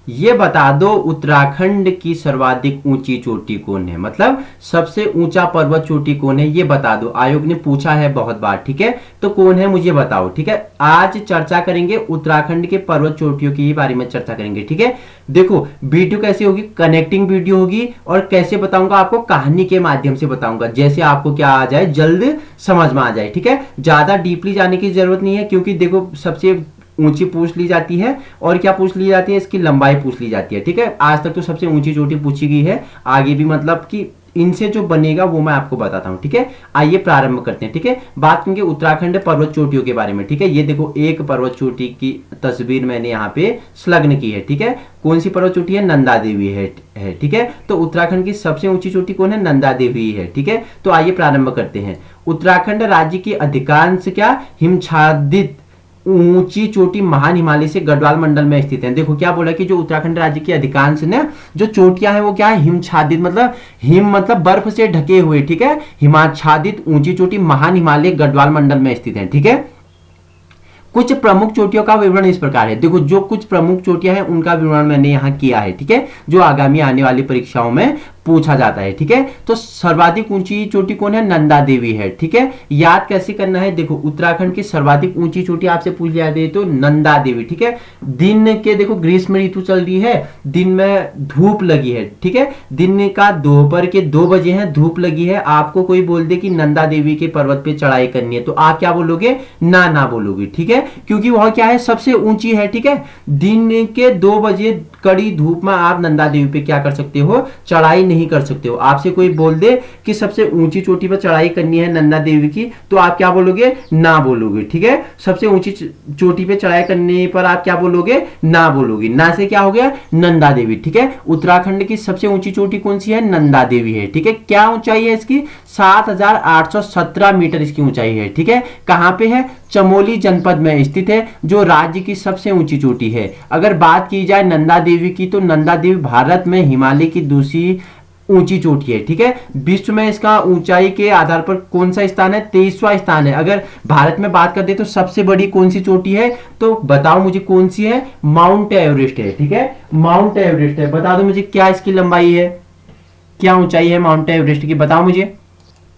ये बता दो उत्तराखंड की सर्वाधिक ऊंची चोटी कौन है, मतलब सबसे ऊंचा पर्वत चोटी कौन है ये बता दो। आयोग ने पूछा है बहुत बार, ठीक है, तो कौन है मुझे बताओ। ठीक है, आज चर्चा करेंगे उत्तराखंड के पर्वत चोटियों के बारे में चर्चा करेंगे। ठीक है, देखो वीडियो कैसी होगी, कनेक्टिंग वीडियो होगी, और कैसे बताऊंगा आपको, कहानी के माध्यम से बताऊंगा, जैसे आपको क्या आ जाए, जल्द समझ में आ जाए। ठीक है, ज्यादा डीपली जाने की जरूरत नहीं है, क्योंकि देखो सबसे ऊंची पूछ ली जाती है, और क्या पूछ ली जाती है, इसकी लंबाई पूछ ली जाती है। ठीक है, आज तक तो सबसे ऊंची चोटी पूछी गई है, आगे भी मतलब कि इनसे जो बनेगा वो मैं आपको बताता हूं। ठीक है, आइए प्रारंभ करते हैं। ठीक है, बात करेंगे उत्तराखंड पर्वत चोटियों के बारे में। ठीक है, ये देखो एक पर्वत चोटी की तस्वीर मैंने यहाँ पे संलग्न की है। ठीक है, कौन सी पर्वत चोटी है, नंदा देवी है। ठीक है, तो उत्तराखंड की सबसे ऊंची चोटी कौन है, नंदा देवी है। ठीक है, तो आइए प्रारंभ करते हैं। उत्तराखंड राज्य की अधिकांश क्या हिमछादित ऊंची चोटी महान हिमालय से गढ़वाल मंडल में स्थित है। देखो क्या बोला कि जो उत्तराखंड राज्य की अधिकांश ने जो चोटियां हैं वो क्या है, हिमछादित, मतलब हिम मतलब बर्फ से ढके हुए। ठीक है, हिमाच्छादित ऊंची चोटी महान हिमालय गढ़वाल मंडल में स्थित है। ठीक है, कुछ प्रमुख चोटियों का विवरण इस प्रकार है। देखो जो कुछ प्रमुख चोटियां हैं उनका विवरण मैंने यहाँ किया है। ठीक है, जो आगामी आने वाली परीक्षाओं में पूछा जाता है। ठीक है, तो सर्वाधिक ऊंची चोटी कौन है, नंदा देवी है। ठीक है, याद कैसे करना है, देखो उत्तराखंड की सर्वाधिक ऊंची चोटी आपसे पूछ लिया जाए तो नंदा देवी। ठीक है, दिन के देखो ग्रीष्म ऋतु चल रही है, दिन में धूप लगी है। ठीक है, दिन का दोपहर के 2 बजे है, धूप लगी है, आपको कोई बोल दे कि नंदा देवी के पर्वत पे चढ़ाई करनी है, तो आप क्या बोलोगे, ना बोलोगे। ठीक है, क्योंकि वह क्या है, सबसे ऊंची है। ठीक है, दिन के 2 बजे कड़ी धूप में आप नंदा देवी पे क्या कर सकते हो, चढ़ाई नहीं कर सकते हो। आपसे कोई बोल दे कि सबसे ऊंची चोटी पर चढ़ाई करनी है नंदा देवी की, तो आप क्या बोलोगे, ना बोलोगे। ठीक है, सबसे ऊंची चोटी पे चढ़ाई करने पर आप क्या बोलोगे, ना बोलोगे। ना से क्या हो गया, नंदा देवी। ठीक है, उत्तराखंड की सबसे ऊंची चोटी कौन सी है, नंदा देवी है। ठीक है, क्या ऊंचाई है इसकी, 7,817 मीटर इसकी ऊंचाई है। ठीक है, कहां पे है, चमोली जनपद में स्थित है, जो राज्य की सबसे ऊंची चोटी है। अगर बात की जाए नंदा देवी की, तो नंदा देवी भारत में हिमालय की दूसरी ऊंची चोटी है। ठीक है, विश्व में इसका ऊंचाई के आधार पर कौन सा स्थान है, 23वां स्थान है। अगर भारत में बात करते तो सबसे बड़ी कौन सी चोटी है, तो बताओ मुझे कौन सी है, माउंट एवरेस्ट है। ठीक है, माउंट एवरेस्ट है। बता दो मुझे क्या इसकी लंबाई है, क्या ऊंचाई है माउंट एवरेस्ट की, बताओ मुझे।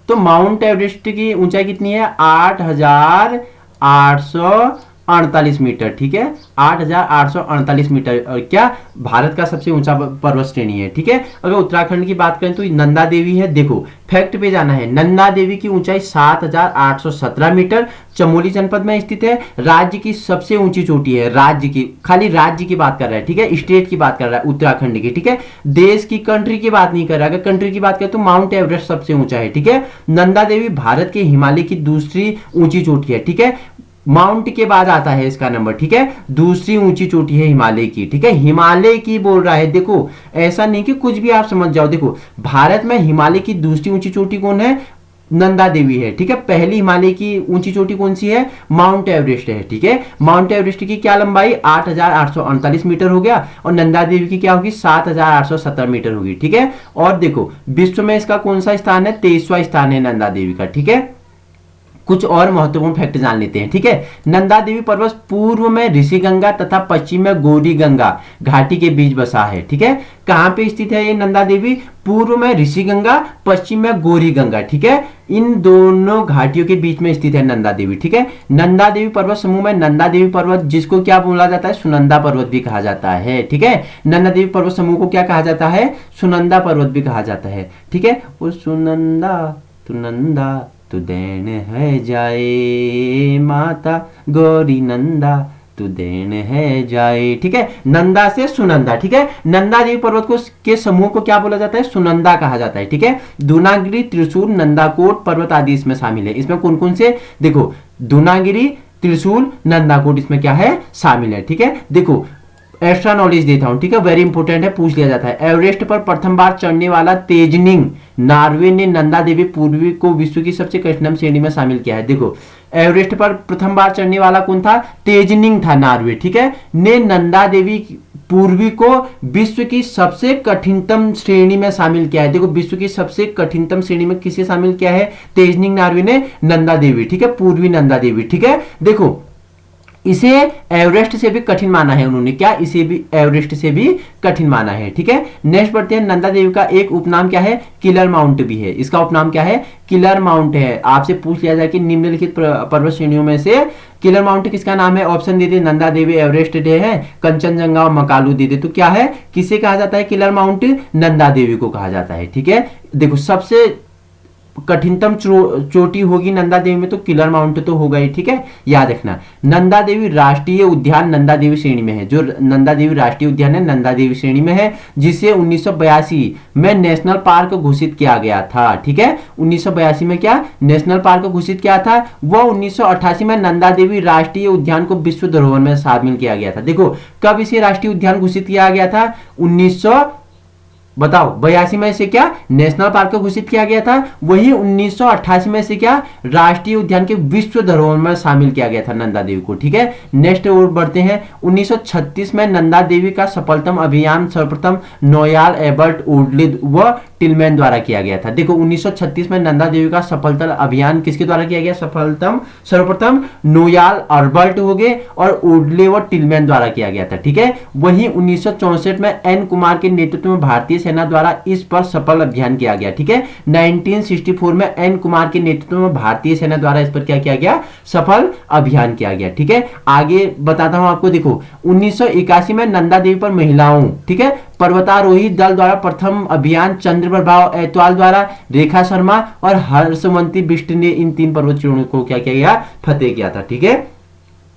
तो माउंट एवरेस्ट की ऊंचाई कितनी है, 8,848 मीटर। ठीक है, 8,848 मीटर, और क्या भारत का सबसे ऊंचा पर्वत श्रेणी है। ठीक है, अगर उत्तराखंड की बात करें तो नंदा देवी है। देखो फैक्ट पे जाना है, नंदा देवी की ऊंचाई 7,817 मीटर, चमोली जनपद में स्थित है, राज्य की सबसे ऊंची चोटी है। राज्य की, खाली राज्य की बात कर रहा है। ठीक है, स्टेट की बात कर रहा है उत्तराखंड की। ठीक है, देश की, कंट्री की बात नहीं कर रहा। अगर कंट्री की बात करें तो माउंट एवरेस्ट सबसे ऊंचा है। ठीक है, नंदा देवी भारत के हिमालय की दूसरी ऊंची चोटी है। ठीक है, माउंट के बाद आता है इसका नंबर। ठीक है, दूसरी ऊंची चोटी है हिमालय की। ठीक है, हिमालय की बोल रहा है। देखो ऐसा नहीं कि कुछ भी आप समझ जाओ, देखो भारत में हिमालय की दूसरी ऊंची चोटी कौन है, नंदा देवी है। ठीक है, पहली हिमालय की ऊंची चोटी कौन सी है, माउंट एवरेस्ट है। ठीक है, माउंट एवरेस्ट की क्या लंबाई, 8,848 मीटर हो गया, और नंदा देवी की क्या होगी, 7,817 मीटर होगी। ठीक है, और देखो विश्व में इसका कौन सा स्थान है, 23वां स्थान है नंदा देवी का। ठीक है, कुछ और महत्वपूर्ण फैक्ट जान लेते हैं। ठीक है, नंदा देवी पर्वत पूर्व में ऋषिगंगा तथा पश्चिम में गौरी गंगा घाटी के बीच बसा है। ठीक है, कहां पे स्थित है ये नंदा देवी, पूर्व में ऋषिगंगा, पश्चिम में गौरी गंगा। ठीक है, इन दोनों घाटियों के बीच में स्थित है नंदा देवी। ठीक है, नंदा देवी पर्वत समूह में नंदा देवी पर्वत, जिसको क्या बोला जाता है, सुनंदा पर्वत भी कहा जाता है। ठीक है, नंदा देवी पर्वत समूह को क्या कहा जाता है, सुनंदा पर्वत भी कहा जाता है। ठीक है, वो सुनंदा तू नंदा तू देन है जाए, माता गौरी नंदा तू देन है जाए। ठीक है, नंदा से सुनंदा। ठीक है, नंदा देवी पर्वत को के समूह को क्या बोला जाता है, सुनंदा कहा जाता है। ठीक है, दूनागिरी, त्रिशूल, नंदाकोट पर्वत आदि इसमें शामिल है। इसमें कौन कौन से, देखो दूनागिरी, त्रिशूल, नंदाकोट इसमें क्या है, शामिल है। ठीक है, देखो एक्स्ट्रा नॉलेज देता हूं। ठीक है, वेरी इंपॉर्टेंट है, पूछ लिया जाता है। एवरेस्ट पर प्रथम बार चढ़ने वाला तेजनिंग नार्वे ने नंदा देवी पूर्वी को विश्व की सबसे कठिन श्रेणी में शामिल किया है। देखो एवरेस्ट पर प्रथम बार चढ़ने वाला कौन था, तेजनिंग था नार्वे। ठीक है, ने नंदा देवी पूर्वी को विश्व की सबसे कठिनतम श्रेणी में शामिल किया है। देखो विश्व की सबसे कठिनतम श्रेणी में किसे शामिल किया है, तेजनिंग नार्वे ने नंदा देवी। ठीक है, पूर्वी नंदा देवी। ठीक है, देखो इसे एवरेस्ट से भी कठिन माना है उन्होंने। क्या? इसे भी एवरेस्ट से भी कठिन माना है। ठीक है, नेक्स्ट बढ़ते हैं। नंदा देवी का एक उपनाम क्या है? किलर माउंट भी है। इसका उपनाम क्या है? किलर माउंट है। आपसे पूछ लिया जाए कि निम्नलिखित पर्वत श्रेणियों में से किलर माउंट किसका नाम है? ऑप्शन दे दे, नंदा देवी, एवरेस्ट डे है, कंचनजंगा और मकालू दे दे। तो क्या है? किसे कहा जाता है किलर माउंट? नंदा देवी को कहा जाता है। ठीक है, देखो सबसे कठिनतम चोटी होगी नंदा देवी में तो किलर माउंट तो होगा ही। ठीक है, याद रखना। नंदा देवी राष्ट्रीय उद्यान नंदा देवी श्रेणी में है। जो नंदा देवी राष्ट्रीय उद्यान है नंदा देवी श्रेणी में है, जिसे 1982 में नेशनल पार्क घोषित किया गया था। ठीक है, 1982 में क्या नेशनल पार्क घोषित किया था? वह 1988 में नंदा देवी राष्ट्रीय उद्यान को विश्व धरोहर में शामिल किया गया था। देखो कब इसे राष्ट्रीय उद्यान घोषित किया गया था? 1982 में से क्या नेशनल पार्क को घोषित किया गया था, वही 1988 में से क्या राष्ट्रीय उद्यान के विश्व धरोहर में शामिल किया गया था नंदा देवी को। ठीक है, नेक्स्ट और बढ़ते हैं। 1936 में नंदा देवी का सफलतम अभियान सर्वप्रथम नोयाल, एबर्ट, वुडली व टिलमैन द्वारा किया गया था। देखो 1936 में नंदा देवी का सफलतम अभियान किसके द्वारा किया गया? सर्वप्रथम नोयाल, अर्बर्ट हो गए और वुडली व टिलमैन द्वारा किया गया था। ठीक है, वहीं 1964 में एन कुमार के नेतृत्व में भारतीय सेना द्वारा इस पर सफल अभियान किया गया। ठीक है, 1964 में एन कुमार के नेतृत्व में भारतीय सेना द्वारा इस पर क्या किया गया? सफल अभियान किया गया। ठीक है, आगे बताता हूं आपको। देखो 1981 में नंदा देवी पर महिलाओं, ठीक है, पर्वतारोही दल द्वारा प्रथम अभियान चंद्रप्रभा ऐतवाल द्वारा, रेखा शर्मा और हर्षमंती बिष्ट ने इन 3 पर्वत श्रेणियों को क्या किया गया? फतेह किया था। ठीक है,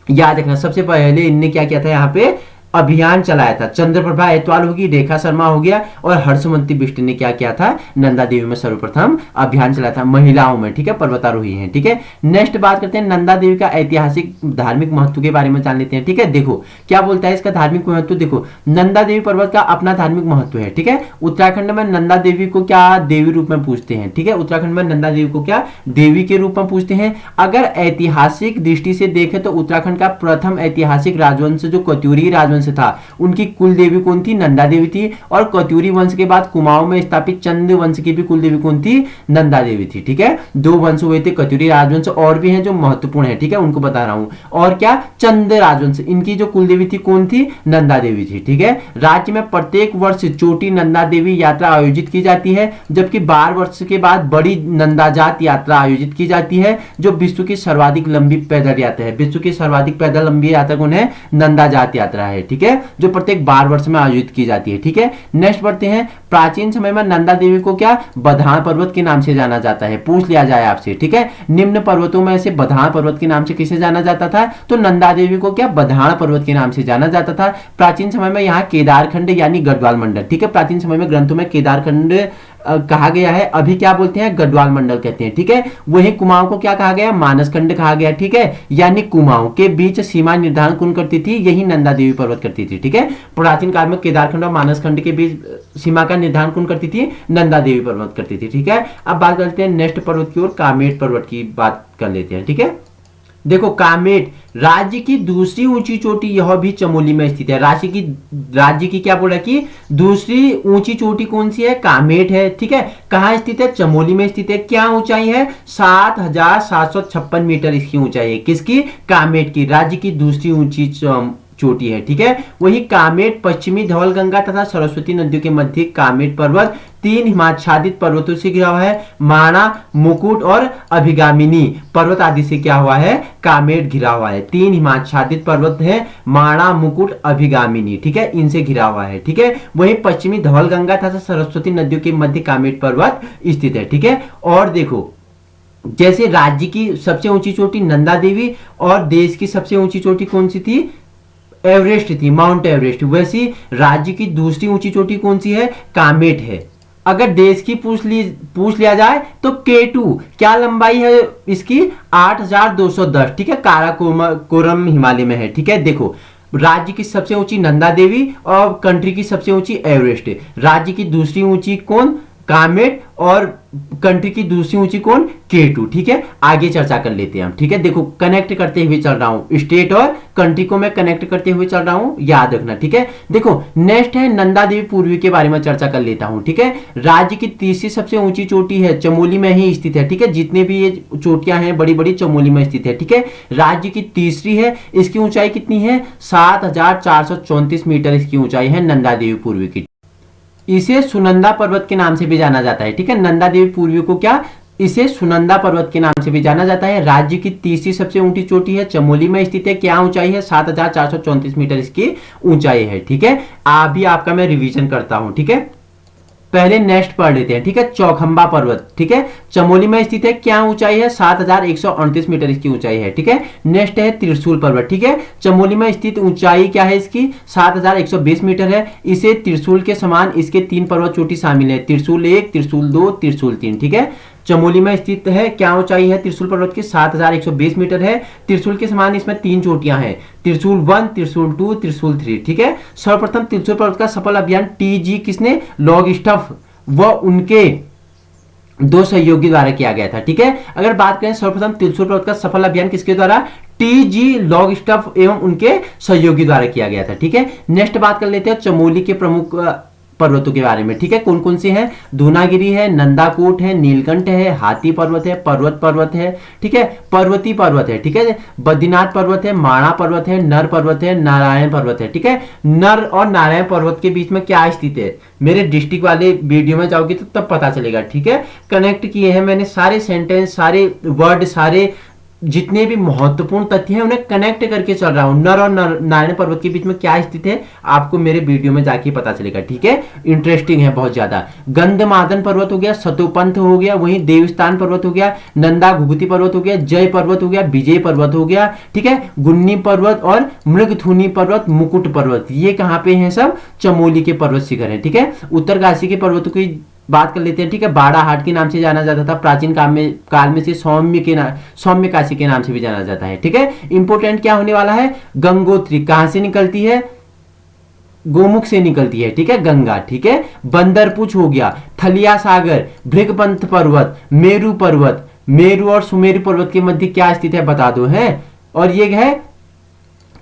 याद रखना सबसे पहले इनने क्या किया था? यहाँ पे अभियान चलाया था। चंद्रप्रभा ऐतवाल होगी, रेखा शर्मा हो गया और हर्षमंती बिष्ट ने क्या किया था? नंदा देवी में सर्वप्रथम अभियान चलाया था महिलाओं में। ठीक है, पर्वतारोही हैं। ठीक है, नेक्स्ट बात करते हैं नंदा देवी का ऐतिहासिक धार्मिक महत्व के बारे में जान लेते हैं। ठीक है, देखो क्या बोलता है इसका धार्मिक महत्व। देखो नंदा देवी पर्वत का अपना धार्मिक महत्व है। ठीक है, उत्तराखंड में नंदा देवी को क्या देवी रूप में पूजते हैं। ठीक है, उत्तराखंड में नंदा देवी को क्या देवी के रूप में पूजते हैं। अगर ऐतिहासिक दृष्टि से देखें तो उत्तराखंड का प्रथम ऐतिहासिक राजवंश जो कत्यूरी राजवंश था, उनकी कुल देवी कौन थी? नंदा देवी थी। और कत्यूरी वंश के बाद कुमाऊं में स्थापित चंद वंश की भी कुल देवी कौन थी? नंदा देवी थी। ठीक है, 2 वंश हुए थे, कत्यूरी राजवंश और भी हैं जो महत्वपूर्ण है। ठीक है, उनको बता रहा हूं। और क्या चंद राजवंश, इनकी जो कुल देवी थी कौन थी? नंदा देवी थी। ठीक है, राज्य में प्रत्येक वर्ष चोटी नंदा देवी यात्रा आयोजित की जाती है, जबकि 12 वर्ष के बाद बड़ी नंदाजात यात्रा आयोजित की जाती है, जो विश्व की सर्वाधिक लंबी पैदल यात्रा है। विश्व की सर्वाधिक पैदल लंबी यात्रा कौन है? नंदाजात यात्रा है। ठीक है, जो प्रत्येक 12 वर्ष में आयोजित की जाती है। ठीक है, नेक्स्ट बढ़ते हैं। प्राचीन समय में नंदा देवी को क्या बधान पर्वत के नाम से जाना जाता है? पूछ लिया जाए आपसे। ठीक है, निम्न पर्वतों में से बधान पर्वत के नाम से किसे जाना जाता था? तो नंदा देवी को क्या बधान पर्वत के नाम से जाना जाता था। प्राचीन समय में यहाँ केदारखंड यानी गढ़वाल मंडल, ठीक है, प्राचीन समय में ग्रंथों में केदारखंड कहा गया है, अभी क्या बोलते हैं? गढ़वाल मंडल कहते हैं। ठीक है, वही कुमाऊं को क्या कहा गया? मानसखंड कहा गया। ठीक है, यानी कुमाऊं के बीच सीमा निर्धारण कौन करती थी? यही नंदा देवी पर्वत करती थी। ठीक है, प्राचीन काल में केदारखंड और मानसखंड के बीच सीमा का निर्धारण कौन करती थी? नंदा देवी पर्वत करती थी। ठीक है, अब बात करते हैं नेक्स्ट पर्वत की ओर, कामेट पर्वत की बात कर लेते हैं। ठीक है, देखो कामेट राज्य की दूसरी ऊंची चोटी, यह भी चमोली में स्थित है। राज्य की क्या बोला कि दूसरी ऊंची चोटी कौन सी है? कामेट है। ठीक है, कहाँ स्थित है? चमोली में स्थित है। क्या ऊंचाई है? 7,756 मीटर इसकी ऊंचाई है। किसकी? कामेट की, राज्य की दूसरी ऊंची चोटी है। ठीक है, वही कामेट पश्चिमी धवलगंगा तथा सरस्वती नदियों के मध्य कामेट पर्वत 3 हिमाच्छादित पर्वतों से घिरा हुआ है। माणा, मुकुट और अभिगामिनी पर्वत आदि से क्या हुआ है? कामेट घिरा हुआ है। 3 हिमाच्छादित पर्वत है, माणा, मुकुट, अभिगामिनी। ठीक है, इनसे घिरा हुआ है। ठीक है, वही पश्चिमी धवलगंगा तथा सरस्वती नदियों के मध्य कामेट पर्वत स्थित है। ठीक है, और देखो जैसे राज्य की सबसे ऊंची चोटी नंदा देवी और देश की सबसे ऊंची चोटी कौन सी थी? एवरेस्ट थी, माउंट एवरेस्ट। वैसी राज्य की दूसरी ऊंची चोटी कौन सी है? कामेट है। अगर देश की पूछ लिया जाए तो K2 क्या लंबाई है इसकी? 8,210। ठीक है, काराकोरम हिमालय में है। ठीक है, देखो राज्य की सबसे ऊंची नंदा देवी और कंट्री की सबसे ऊंची एवरेस्ट। राज्य की दूसरी ऊंची कौन? कामेट, और कंट्री की दूसरी ऊंची कौन, K2। ठीक है, आगे चर्चा कर लेते हैं हम। ठीक है, देखो कनेक्ट करते हुए चल रहा हूं, स्टेट और कंट्री को मैं कनेक्ट करते हुए चल रहा हूं, याद रखना। ठीक है, देखो नेक्स्ट है नंदा देवी पूर्वी के बारे में चर्चा कर लेता हूं। ठीक है, राज्य की तीसरी सबसे ऊंची चोटी है, चमोली में ही स्थित है। ठीक है, जितने भी ये चोटियां हैं बड़ी बड़ी चमोली में स्थित है। ठीक है, राज्य की तीसरी है, इसकी ऊंचाई कितनी है, 7434 मीटर इसकी ऊंचाई है नंदा देवी पूर्वी की। इसे सुनंदा पर्वत के नाम से भी जाना जाता है। ठीक है, नंदा देवी पूर्वी को क्या, इसे सुनंदा पर्वत के नाम से भी जाना जाता है। राज्य की तीसरी सबसे ऊंची चोटी है, चमोली में स्थित है। क्या ऊंचाई है, 7434 मीटर इसकी ऊंचाई है। ठीक है, अभी आपका मैं रिवीजन करता हूं। ठीक है, पहले नेक्स्ट पढ़ लेते हैं। ठीक है, चौखंबा पर्वत, ठीक है, चमोली में स्थित है। क्या ऊंचाई है, 7138 मीटर इसकी ऊंचाई है। ठीक है, नेक्स्ट है त्रिशूल पर्वत। ठीक है, चमोली में स्थित, ऊंचाई क्या है इसकी, 7120 मीटर है। इसे त्रिशूल के समान इसके 3 पर्वत चोटी शामिल है, त्रिशूल 1, त्रिशूल 2, त्रिशूल 3। ठीक है, चमोली में स्थित है। क्या ऊंचाई है त्रिशूल पर्वत की, 7120 मीटर है। त्रिशूल के समान इसमें 3 चोटियां हैं, त्रिशूल 1, त्रिशूल 2, त्रिशूल 3। ठीक है, सर्वप्रथम त्रिशूल पर्वत का सफल अभियान TG किसने, लॉन्गस्टफ व उनके 2 सहयोगी द्वारा किया गया था। ठीक है, अगर बात करें सर्वप्रथम त्रिशूल पर्वत का सफल अभियान किसके द्वारा, TG लॉन्गस्टफ एवं उनके सहयोगी द्वारा किया गया था। ठीक है, नेक्स्ट बात कर लेते हैं चमोली के प्रमुख पर्वतों के बारे में। ठीक है, कौन कौन से हैं, दूनागिरी है, नंदाकोट है, नीलकंठ है, हाथी पर्वत है, पर्वत है। ठीक है, पर्वती पर्वत है। ठीक है, बद्रीनाथ पर्वत है, माणा पर्वत है, नर पर्वत है, नारायण पर्वत है। ठीक है, नर और नारायण पर्वत के बीच में क्या स्थित है, मेरे डिस्ट्रिक्ट वाले वीडियो में जाओगे तो तब पता चलेगा। ठीक है, कनेक्ट किए हैं मैंने सारे सेंटेंस, सारे वर्ड, सारे जितने भी महत्वपूर्ण तथ्य हैं उन्हें कनेक्ट करके चल रहा हूं। नर और नारायण पर्वत के बीच में क्या स्थित है आपको मेरे वीडियो में जाके पता चलेगा। ठीक है, इंटरेस्टिंग है बहुत ज्यादा। गंधमादन पर्वत हो गया, सतोपंथ हो गया, वहीं देवस्थान पर्वत हो गया, नंदा घुघुती पर्वत हो गया, जय पर्वत हो गया, विजय पर्वत हो गया। ठीक है, गुन्नी पर्वत और मृगथुनी पर्वत, मुकुट पर्वत, ये कहां पे हैं, सब चमोली के पर्वत शिखर है। ठीक है, उत्तरकाशी के पर्वतों की बात कर लेते हैं। ठीक है, बाड़ाहाट के नाम से जाना जाता था, प्राचीन काल में से सौम्य काशी के नाम से भी जाना जाता है। ठीक है, इंपोर्टेंट क्या होने वाला है, गंगोत्री कहां से निकलती है, गोमुख से निकलती है। ठीक है, गंगा। ठीक है, बंदरपुछ हो गया, थलिया सागर, भृगपंथ पर्वत, मेरू पर्वत, मेरू और सुमेरु पर्वत के मध्य क्या स्थित है बता दो है, और ये है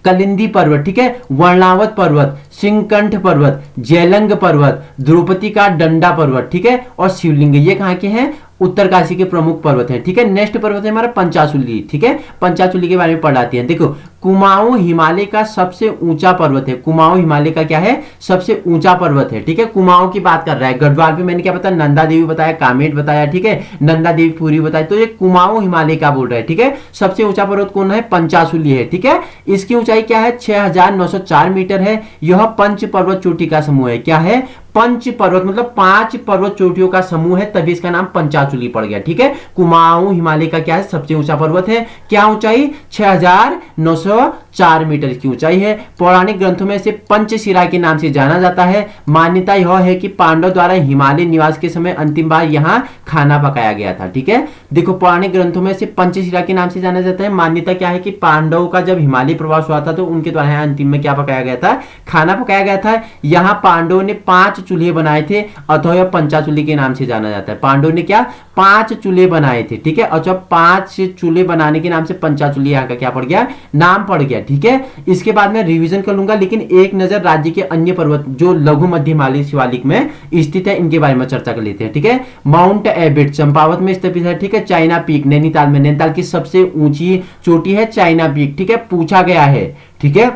कलिंदी पर्वत। ठीक है, वर्णावत पर्वत, सिंहकंठ पर्वत, जयलंग पर्वत, द्रौपदी का डंडा पर्वत। ठीक है, और शिवलिंग, ये कहां के हैं, उत्तरकाशी के प्रमुख पर्वत हैं। ठीक है, नेक्स्ट पर्वत है हमारा पंचाचूली। ठीक है, पंचाचूली के बारे में पढ़ाते हैं। देखो, कुमाऊं हिमालय का सबसे ऊंचा पर्वत है, कुमाऊं हिमालय का क्या है, सबसे ऊंचा पर्वत है। ठीक है, कुमाऊं की बात कर रहा है। गढ़वाल पे मैंने क्या बताया, नंदा देवी बताया, कामेट बताया। ठीक है, नंदा देवी पूरी बताया, तो ये कुमाऊं हिमालय का बोल रहा है। ठीक है, सबसे ऊंचा पर्वत कौन है, पंचाचूली है। ठीक है, इसकी ऊंचाई क्या है, 6904 मीटर है। यह पंच पर्वत चोटी का समूह है। क्या है, पंच पर्वत, मतलब 5 पर्वत चोटियों का समूह है, तभी इसका नाम पंचाचूली पड़ गया। ठीक है, कुमाऊं हिमालय का क्या है, सबसे ऊंचा पर्वत है। क्या ऊंचाई, 6904 मीटर की ऊंचाई है। पौराणिक ग्रंथों में इसे पंचशिला के नाम से जाना जाता है। मान्यता यह है कि पांडव द्वारा हिमालय निवास के समय अंतिम बार यहाँ खाना पकाया गया था। ठीक है, देखो पौराणिक ग्रंथों में इसे पंचशिला के नाम से जाना जाता है। मान्यता क्या है कि पांडवों का जब हिमालय प्रवास हुआ था तो उनके द्वारा यहाँ अंतिम में क्या पकाया गया था, खाना पकाया गया था। यहाँ पांडवों ने 5 चूल्हे बनाए थे, अथवा यह पंचाचूली के नाम से जाना जाता है। पांडवों ने क्या, 5 चूल्हे बनाए थे। ठीक है, और जब 5 चूल्हे बनाने के नाम से पंचाचूली यहाँ का क्या पड़ गया, नाम पड़ गया। ठीक है, इसके बाद मैं रिवीजन कर लूंगा, लेकिन एक नजर राज्य के अन्य पर्वत जो लघु मध्य हिमालय शिवालिक में स्थित है इनके बारे में चर्चा कर लेते हैं। ठीक है, माउंट एबेट चंपावत में स्थित है। ठीक है, चाइना पीक नैनीताल में, नैनीताल की सबसे ऊंची चोटी है चाइना पीक। ठीक है, पूछा गया है। ठीक है,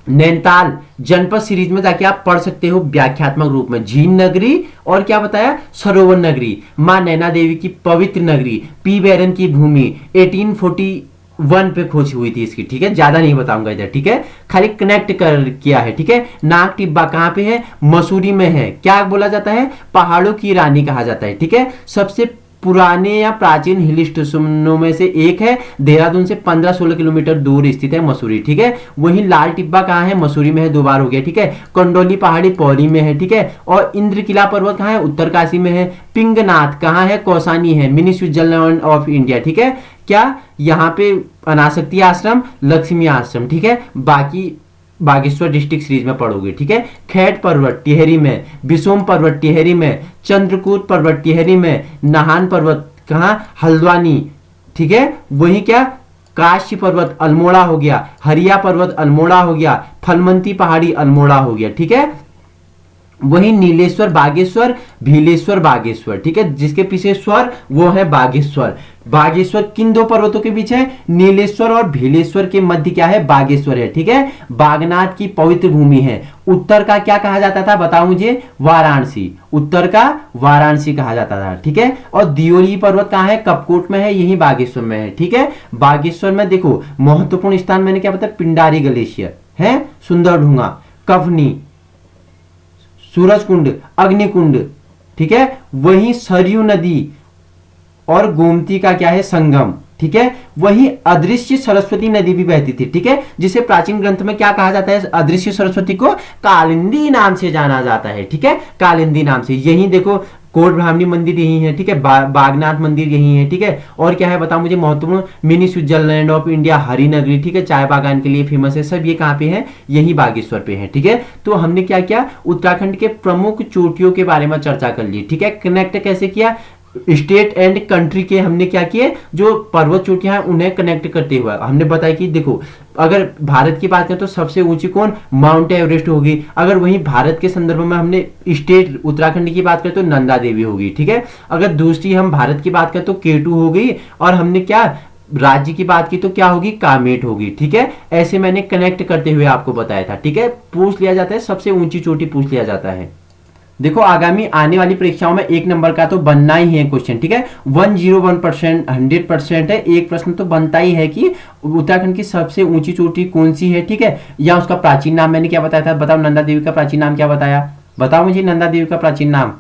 नैनीताल जनपद सीरीज में जाके आप पढ़ सकते हो व्याख्यात्मक रूप में, झील नगरी और क्या बताया, सरोवर नगरी, मां नैना देवी की पवित्र नगरी, पी बैरन की भूमि, 1841 पे खोज हुई थी इसकी। ठीक है, ज्यादा नहीं बताऊंगा इधर। ठीक है, खाली कनेक्ट कर किया है। ठीक है, नाग टिब्बा कहां पे है, मसूरी में है। क्या बोला जाता है, पहाड़ों की रानी कहा जाता है। ठीक है, सबसे पुराने या प्राचीन हिल स्टेशनों में से एक है, देहरादून से 15-16 किलोमीटर दूर स्थित है मसूरी। ठीक है, वहीं लाल टिब्बा कहाँ है, मसूरी में है, 2 बार हो गया। ठीक है, कंडोली पहाड़ी पौड़ी में है। ठीक है, और इंद्र किला पर्वत कहाँ है, उत्तरकाशी में है। पिंगनाथ कहाँ है, कौसानी है, मिनी स्विट्जरलैंड ऑफ इंडिया। ठीक है, क्या यहाँ पे अनासक्ति आश्रम, लक्ष्मी आश्रम। ठीक है, बाकी बागेश्वर डिस्ट्रिक्ट सीरीज में पढ़ोगे, ठीक है। खैट पर्वत टिहरी में, बिसोम पर्वत टिहरी में, चंद्रकूट पर्वत टिहरी में, नाहन पर्वत कहाँ, हल्द्वानी, ठीक है। वही क्या, काशी पर्वत अल्मोड़ा हो गया, हरिया पर्वत अल्मोड़ा हो गया, फलमंती पहाड़ी अल्मोड़ा हो गया, ठीक है। वही नीलेश्वर बागेश्वर, भीलेश्वर बागेश्वर, ठीक है, जिसके पीछे स्वर वो है बागेश्वर। बागेश्वर किन दो पर्वतों के बीच है, नीलेश्वर और भीलेश्वर के मध्य क्या है, बागेश्वर है, ठीक है। बागनाथ की पवित्र भूमि है। उत्तर का क्या कहा जाता था, बताओ मुझे, वाराणसी, उत्तर का वाराणसी कहा जाता था, ठीक है। और दियोली पर्वत कहाँ है, कपकोट में है, यही बागेश्वर में है, ठीक है। बागेश्वर में देखो महत्वपूर्ण स्थान मैंने क्या बताया, पिंडारी ग्लेशियर है, सुंदरढूंगा, कफनी, सूरजकुंड, अग्निकुंड, ठीक है। वहीं सरयू नदी और गोमती का क्या है, संगम, ठीक है। वही अदृश्य सरस्वती नदी भी बहती थी, ठीक है, जिसे प्राचीन ग्रंथ में क्या कहा जाता है, अदृश्य सरस्वती को कालिंदी नाम से जाना जाता है, ठीक है, कालिंदी नाम से। यही देखो कोट ब्राह्मणी मंदिर यही है, ठीक है, बागनाथ मंदिर यही है, ठीक है। और क्या है बताओ मुझे, महत्वपूर्ण मिनी स्विट्जरलैंड ऑफ इंडिया, हरिनगरी, ठीक है, चाय बागान के लिए फेमस है, सब ये कहाँ पे है, यही बागेश्वर पे है, ठीक है। तो हमने क्या किया, उत्तराखंड के प्रमुख चोटियों के बारे में चर्चा कर ली, ठीक है। कनेक्ट कैसे किया, स्टेट एंड कंट्री के हमने क्या किए, जो पर्वत चोटियां हैं उन्हें कनेक्ट करते हुए हमने बताया कि देखो अगर भारत की बात करें तो सबसे ऊंची कौन, माउंट एवरेस्ट होगी। अगर वहीं भारत के संदर्भ में हमने स्टेट उत्तराखंड की बात करें तो नंदा देवी होगी, ठीक है। अगर दूसरी हम भारत की बात करें तो केटू हो गई, और हमने क्या राज्य की बात की तो क्या होगी, कामेट होगी, ठीक है। ऐसे मैंने कनेक्ट करते हुए आपको बताया था, ठीक है। पूछ लिया जाता है, सबसे ऊंची चोटी पूछ लिया जाता है। देखो आगामी आने वाली परीक्षाओं में 1 नंबर का तो बनना ही है क्वेश्चन, ठीक है। 101%, 100% है, एक प्रश्न तो बनता ही है कि उत्तराखंड की सबसे ऊंची चोटी कौन सी है, ठीक है, या उसका प्राचीन नाम मैंने क्या बताया था, बताओ नंदा देवी का प्राचीन नाम क्या बताया, बताओ मुझे नंदा देवी का प्राचीन नाम।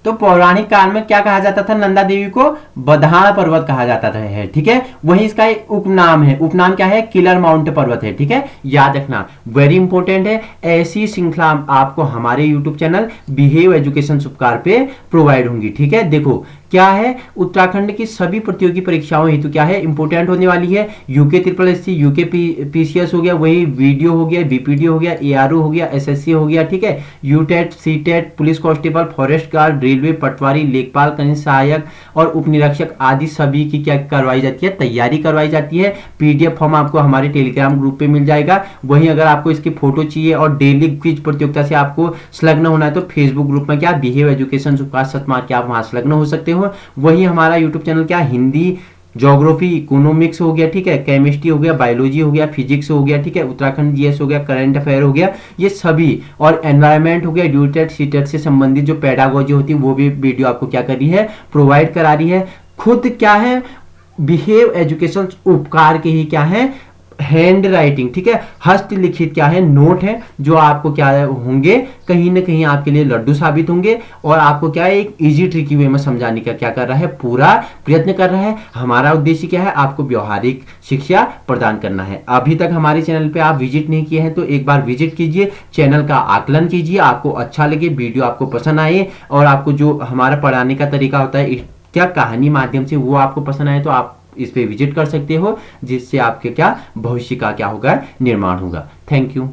तो पौराणिक काल में क्या कहा जाता था, नंदा देवी को बधाड़ पर्वत कहा जाता था, है, ठीक है। वही इसका एक उपनाम है, उपनाम क्या है, किलर माउंट पर्वत है, ठीक है, याद रखना, वेरी इंपॉर्टेंट है। ऐसी श्रृंखला आपको हमारे यूट्यूब चैनल बिहेव एजुकेशन उपकार पे प्रोवाइड होंगी, ठीक है। देखो क्या है, उत्तराखंड की सभी प्रतियोगी परीक्षाओं हेतु क्या है, इंपोर्टेंट होने वाली है। UK triple SC, UK PCS हो गया, वही वीडियो हो गया, बीपीडीओ हो गया, एआरओ हो गया, एसएससी हो गया, ठीक है। UTET, CTET, police constable, forest guard, railway, patwari, लेखपाल, कनिष्ठ सहायक और उप निरीक्षक आदि सभी की क्या करवाई जाती है, तैयारी करवाई जाती है। पीडीएफ फॉर्म आपको हमारे टेलीग्राम ग्रुप पे मिल जाएगा। वहीं अगर आपको इसकी फोटो चाहिए और डेली क्विज प्रतियोगिता से आपको संलग्न होना है तो फेसबुक ग्रुप में क्या बिहेव एजुकेशन उपकार सतमार के आप वहां संलग्न हो सकते हो। वही हमारा यूट्यूब चैनल क्या, हिंदी, ज्योग्राफी, इकोनॉमिक्स हो गया, ठीक है, केमिस्ट्री हो गया, बायोलॉजी हो गया, फिजिक्स हो गया, ठीक है, उत्तराखंड जीएस हो गया, करंट अफेयर हो गया, ये सभी, और एनवायरनमेंट हो गया, ड्यूटेट सीटेट से संबंधित जो पेडागोजी होती है वो भी वीडियो आपको क्या कर रही है, प्रोवाइड करा रही है। खुद क्या है, बिहेव एजुकेशन उपकार के ही क्या है, हैंड राइटिंग, ठीक है, हस्तलिखित क्या है, नोट है, जो आपको क्या होंगे, कहीं ना कहीं आपके लिए लड्डू साबित होंगे, और आपको क्या है, एक इजी ट्रिकी वे में समझाने का क्या कर रहा है, पूरा प्रयत्न कर रहा है। हमारा उद्देश्य क्या है, आपको व्यवहारिक शिक्षा प्रदान करना है। अभी तक हमारे चैनल पे आप विजिट नहीं किए हैं तो एक बार विजिट कीजिए, चैनल का आकलन कीजिए, आपको अच्छा लगे, वीडियो आपको पसंद आए, और आपको जो हमारा पढ़ाने का तरीका होता है क्या कहानी माध्यम से, वो आपको पसंद आए तो आप इस पे विजिट कर सकते हो, जिससे आपके क्या भविष्य का क्या होगा, निर्माण होगा। Thank you.